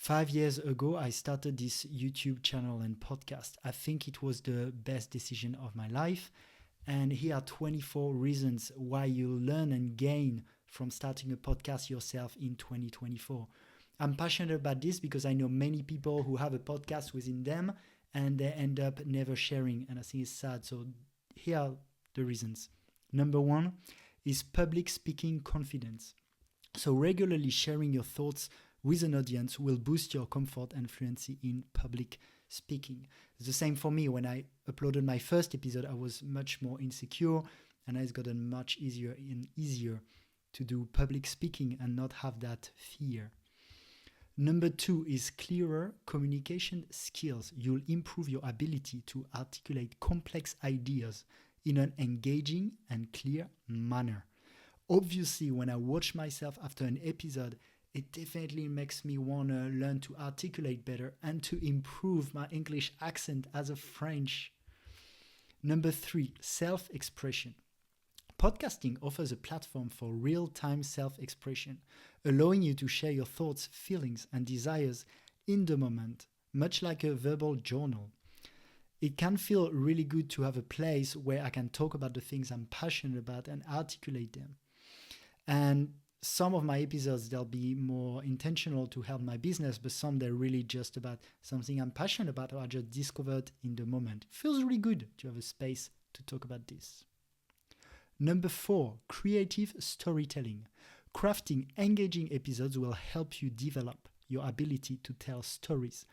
5 years ago, I started this YouTube channel and podcast. I think it was the best decision of my life. And here are 24 reasons why you'll learn and gain from starting a podcast yourself in 2024. I'm passionate about this because I know many people who have a podcast within them and they end up never sharing. And I think it's sad. So here are the reasons. Number one is public speaking confidence. So regularly sharing your thoughts with an audience will boost your comfort and fluency in public speaking. It's the same for me. When I uploaded my first episode, I was much more insecure, and it's gotten much easier to do public speaking and not have that fear. Number two is clearer communication skills. You'll improve your ability to articulate complex ideas in an engaging and clear manner. Obviously, when I watch myself after an episode, it definitely makes me want to learn to articulate better and to improve my English accent as a French. Number three, self-expression. Podcasting offers a platform for real-time self-expression, allowing you to share your thoughts, feelings, and desires in the moment, much like a verbal journal. It can feel really good to have a place where I can talk about the things I'm passionate about and articulate them. And some of my episodes, they'll be more intentional to help my business, but some they're really just about something I'm passionate about or I just discovered in the moment. It feels really good to have a space to talk about this. Number four, creative storytelling. Crafting engaging episodes will help you develop your ability to tell stories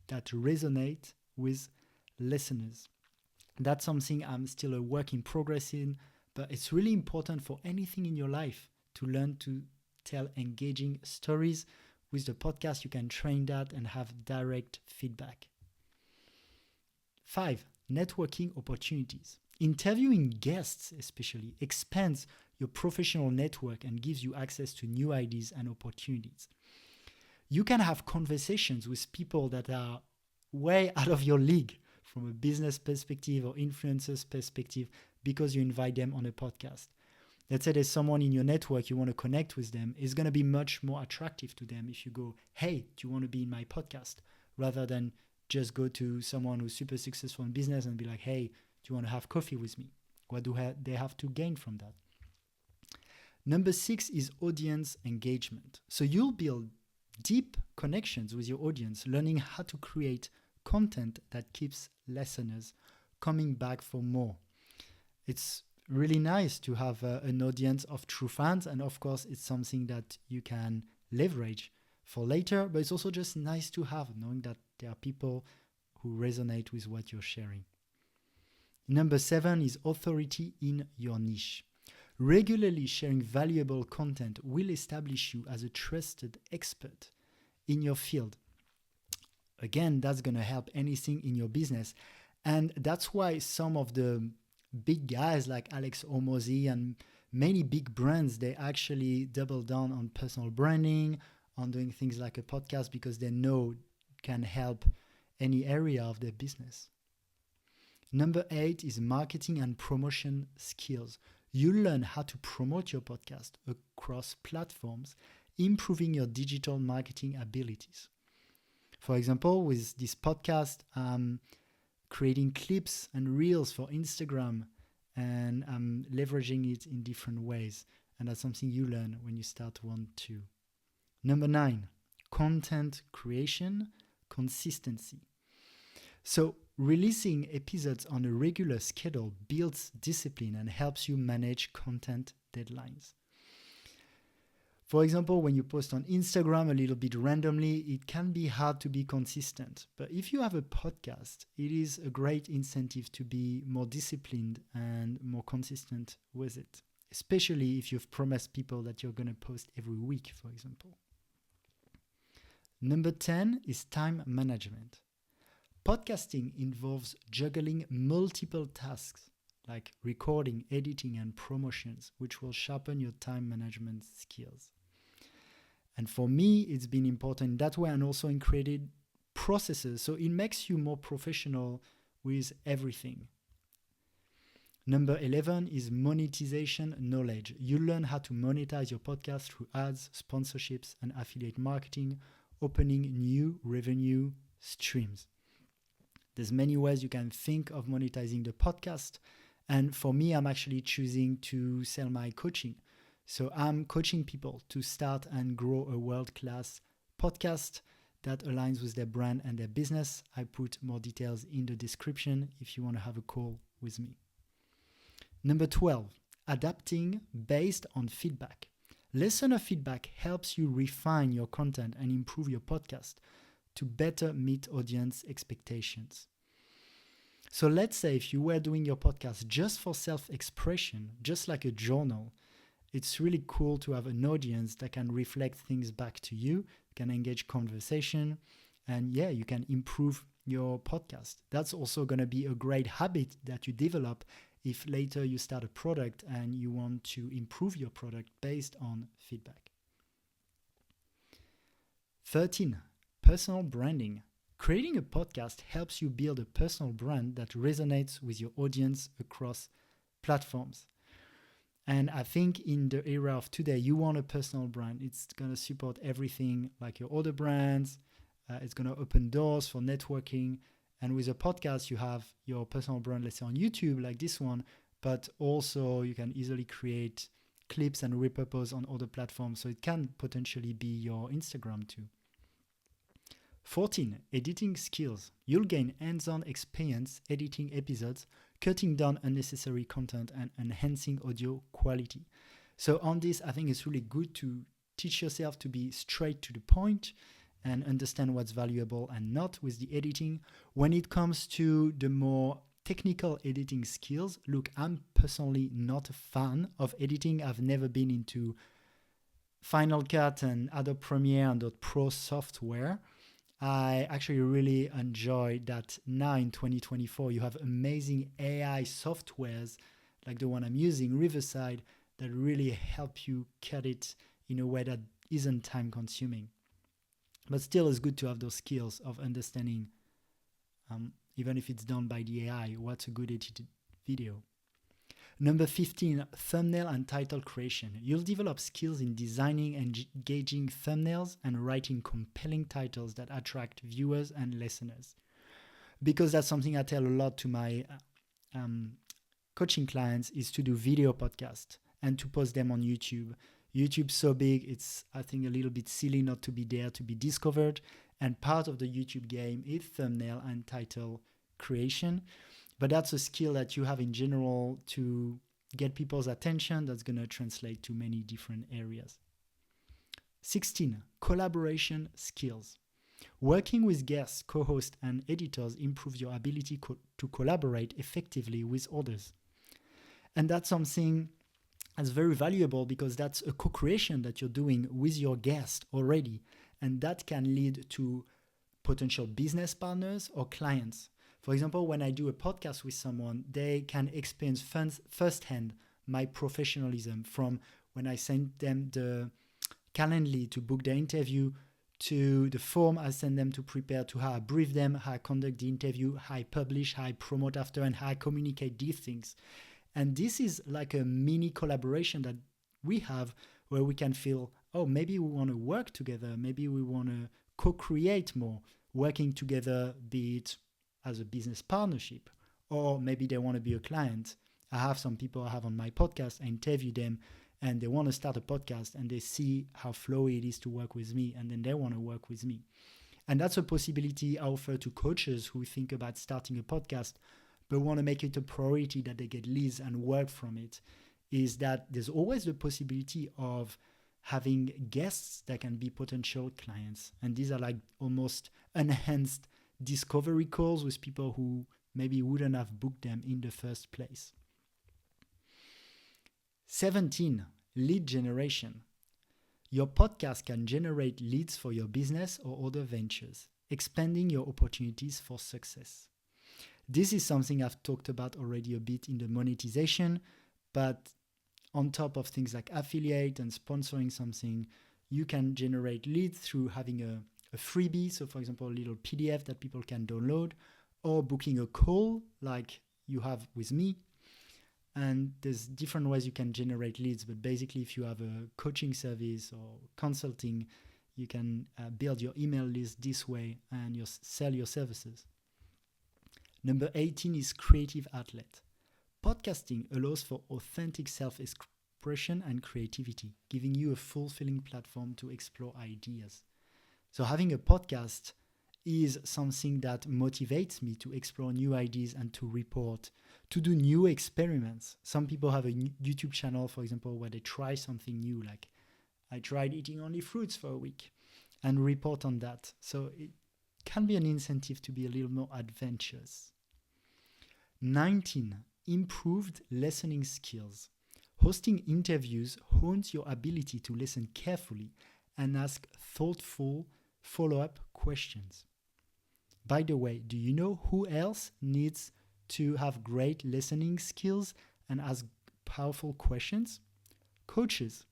that resonate with listeners. That's something I'm still a work in progress in, but it's really important for anything in your life to learn to tell engaging stories. With the podcast, you can train that and have direct feedback. 5, networking opportunities. Interviewing guests especially expands your professional network and gives you access to new ideas and opportunities. You can have conversations with people that are way out of your league from a business perspective or influencers perspective because you invite them on a podcast. Let's say there's someone in your network, you want to connect with them, it's going to be much more attractive to them if you go, hey, do you want to be in my podcast? Rather than just go to someone who's super successful in business and be like, hey, do you want to have coffee with me? What do they have to gain from that? Number 6 is audience engagement. So you'll build deep connections with your audience, learning how to create content that keeps listeners coming back for more. It's really nice to have an audience of true fans, and of course it's something that you can leverage for later, but it's also just nice to have, knowing that there are people who resonate with what you're sharing. Number 7 is authority in your niche. Regularly sharing valuable content will establish you as a trusted expert in your field. Again, that's going to help anything in your business. And that's why some of the big guys like Alex Hormozi and many big brands, they actually double down on personal branding, on doing things like a podcast, because they know it can help any area of their business. Number 8 is marketing and promotion skills. You learn how to promote your podcast across platforms, improving your digital marketing abilities. For example, with this podcast, I'm creating clips and reels for Instagram, and I'm leveraging it in different ways. And that's something you learn when you start 1-2. Number 9, content creation, consistency. So releasing episodes on a regular schedule builds discipline and helps you manage content deadlines. For example, when you post on Instagram a little bit randomly, it can be hard to be consistent. But if you have a podcast, it is a great incentive to be more disciplined and more consistent with it, especially if you've promised people that you're going to post every week, for example. Number 10 is time management. Podcasting involves juggling multiple tasks like recording, editing, and promotions, which will sharpen your time management skills. And for me, it's been important that way, and also in creating processes. So it makes you more professional with everything. Number 11 is monetization knowledge. You learn how to monetize your podcast through ads, sponsorships, and affiliate marketing, opening new revenue streams. There's many ways you can think of monetizing the podcast. And for me, I'm actually choosing to sell my coaching. So I'm coaching people to start and grow a world-class podcast that aligns with their brand and their business. I put more details in the description if you want to have a call with me. Number 12, adapting based on feedback. Listener feedback helps you refine your content and improve your podcast to better meet audience expectations. So let's say if you were doing your podcast just for self-expression, just like a journal, it's really cool to have an audience that can reflect things back to you, can engage conversation, and you can improve your podcast. That's also going to be a great habit that you develop if later you start a product and you want to improve your product based on feedback. 13, personal branding. Creating a podcast helps you build a personal brand that resonates with your audience across platforms. And I think in the era of today, you want a personal brand. It's going to support everything like your other brands. It's going to open doors for networking. And with a podcast, you have your personal brand, let's say on YouTube, like this one, but also you can easily create clips and repurpose on other platforms. So it can potentially be your Instagram too. 14, editing skills. You'll gain hands-on experience editing episodes, cutting down unnecessary content, and enhancing audio quality. So on this, I think it's really good to teach yourself to be straight to the point and understand what's valuable and not with the editing. When it comes to the more technical editing skills, look, I'm personally not a fan of editing. I've never been into Final Cut and Adobe Premiere and Pro software. I actually really enjoy that now in 2024, you have amazing AI softwares like the one I'm using, Riverside, that really help you cut it in a way that isn't time consuming. But still, it's good to have those skills of understanding, even if it's done by the AI, what's a good edited video. Number 15, thumbnail and title creation. You'll develop skills in designing and engaging thumbnails and writing compelling titles that attract viewers and listeners. Because that's something I tell a lot to my coaching clients is to do video podcasts and to post them on YouTube. YouTube's so big, it's, I think, a little bit silly not to be there to be discovered. And part of the YouTube game is thumbnail and title creation. But that's a skill that you have in general to get people's attention. That's going to translate to many different areas. 16, collaboration skills. Working with guests, co-hosts, and editors improves your ability to collaborate effectively with others. And that's something that's very valuable because that's a co-creation that you're doing with your guest already. And that can lead to potential business partners or clients. For example, when I do a podcast with someone, they can experience firsthand my professionalism from when I send them the Calendly to book their interview, to the form I send them to prepare, to how I brief them, how I conduct the interview, how I publish, how I promote after, and how I communicate these things. And this is like a mini collaboration that we have where we can feel, oh, maybe we want to work together, maybe we want to co-create more, working together, be it as a business partnership, or maybe they want to be a client. I have some people I have on my podcast, I interview them and they want to start a podcast and they see how flowy it is to work with me and then they want to work with me. And that's a possibility I offer to coaches who think about starting a podcast but want to make it a priority that they get leads and work from it, is that there's always the possibility of having guests that can be potential clients. And these are like almost enhanced discovery calls with people who maybe wouldn't have booked them in the first place. 17, lead generation. Your podcast can generate leads for your business or other ventures, expanding your opportunities for success. This is something I've talked about already a bit in the monetization, but on top of things like affiliate and sponsoring something, you can generate leads through having a freebie, so for example, a little PDF that people can download, or booking a call like you have with me. And there's different ways you can generate leads, but basically if you have a coaching service or consulting, You can build your email list this way and sell your services. Number 18 is creative outlet. Podcasting allows for authentic self-expression and creativity, giving you a fulfilling platform to explore ideas. So having a podcast is something that motivates me to explore new ideas and to report, to do new experiments. Some people have a YouTube channel, for example, where they try something new, like I tried eating only fruits for a week, and report on that. So it can be an incentive to be a little more adventurous. 19, improved listening skills. Hosting interviews hones your ability to listen carefully and ask thoughtful follow-up questions. By the way, do you know who else needs to have great listening skills and ask powerful questions? Coaches.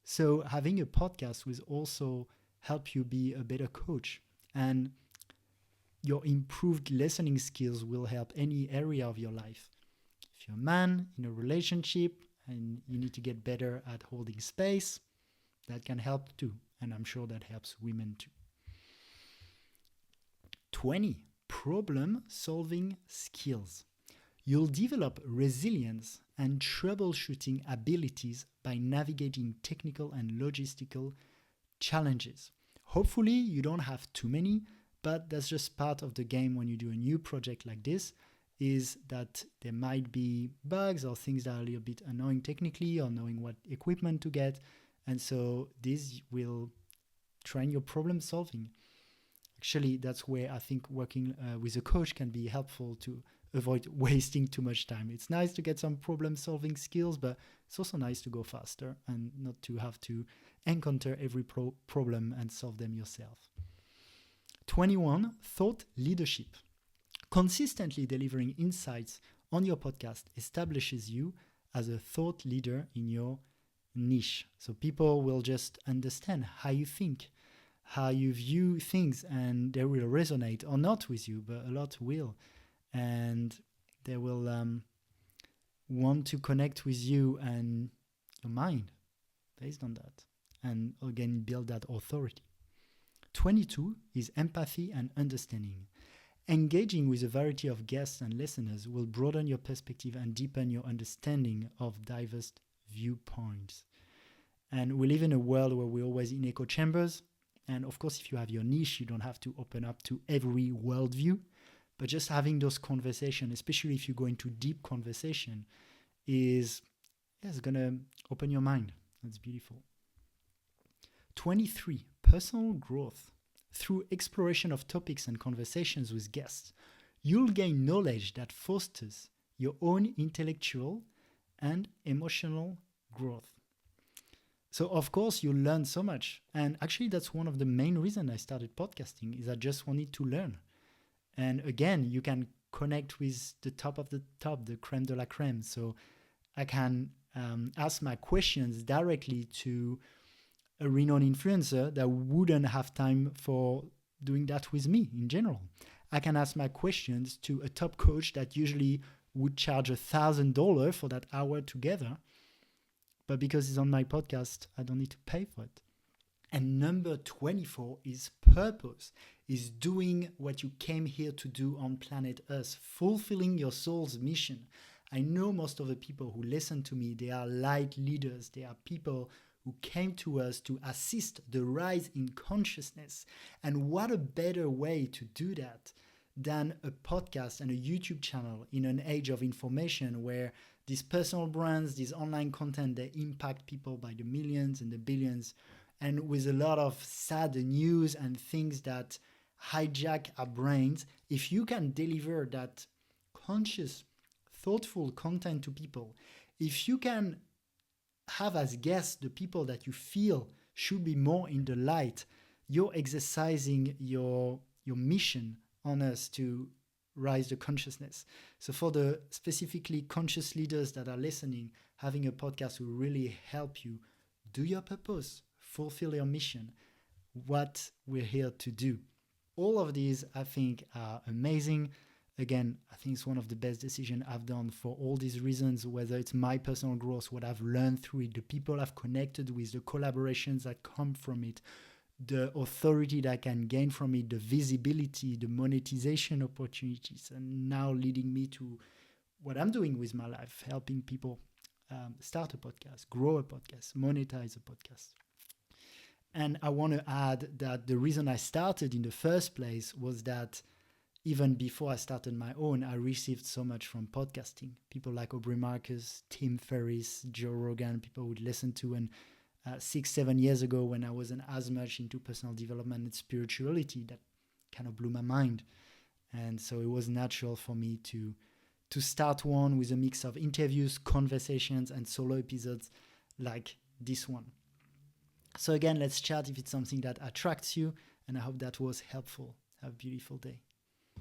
So having a podcast will also help you be a better coach, and your improved listening skills will help any area of your life. If you're a man in a relationship and you need to get better at holding space, that can help too. And I'm sure that helps women too. 20, problem-solving skills. You'll develop resilience and troubleshooting abilities by navigating technical and logistical challenges. Hopefully, you don't have too many, but that's just part of the game when you do a new project like this, is that there might be bugs or things that are a little bit annoying technically, or knowing what equipment to get. And so this will train your problem solving. Actually, that's where I think working with a coach can be helpful to avoid wasting too much time. It's nice to get some problem solving skills, but it's also nice to go faster and not to have to encounter every problem and solve them yourself. 21, thought leadership. Consistently delivering insights on your podcast establishes you as a thought leader in your niche. So people will just understand how you think, how you view things, and they will resonate or not with you, but a lot will. And they will want to connect with you and your mind based on that. And again, build that authority. 22 is empathy and understanding. Engaging with a variety of guests and listeners will broaden your perspective and deepen your understanding of diverse viewpoints. And we live in a world where we're always in echo chambers. And of course, if you have your niche, you don't have to open up to every worldview. But just having those conversations, especially if you go into deep conversation, is going to open your mind. That's beautiful. 23, personal growth. Through exploration of topics and conversations with guests, you'll gain knowledge that fosters your own intellectual and emotional growth. So of course you'll learn so much. And actually that's one of the main reasons I started podcasting, is I just wanted to learn. And again, you can connect with the top of the top, the creme de la creme. So I can ask my questions directly to a renowned influencer that wouldn't have time for doing that with me in general. I can ask my questions to a top coach that usually would charge $1,000 for that hour together. But because it's on my podcast, I don't need to pay for it. And number 24 is purpose, is doing what you came here to do on planet Earth, fulfilling your soul's mission. I know most of the people who listen to me, they are light leaders. They are people who came to us to assist the rise in consciousness. And what a better way to do that than a podcast and a YouTube channel in an age of information where these personal brands, this online content, they impact people by the millions and the billions. And with a lot of sad news and things that hijack our brains, if you can deliver that conscious, thoughtful content to people, if you can have as guests the people that you feel should be more in the light, you're exercising your mission on us to rise the consciousness. So for the specifically conscious leaders that are listening, having a podcast will really help you do your purpose, fulfill your mission, what we're here to do. All of these, I think, are amazing. Again, I think it's one of the best decisions I've done for all these reasons, whether it's my personal growth, what I've learned through it, the people I've connected with, the collaborations that come from it, the authority that I can gain from it, the visibility, the monetization opportunities, and now leading me to what I'm doing with my life, helping people start a podcast, grow a podcast, monetize a podcast. And I want to add that the reason I started in the first place was that even before I started my own, I received so much from podcasting. People like Aubrey Marcus, Tim Ferriss, Joe Rogan, people would listen to. And 6-7 years ago, when I wasn't as much into personal development and spirituality, that kind of blew my mind. And so it was natural for me to start one with a mix of interviews, conversations, and solo episodes like this one. So again, let's chat if it's something that attracts you, and I hope that was helpful. Have a beautiful day.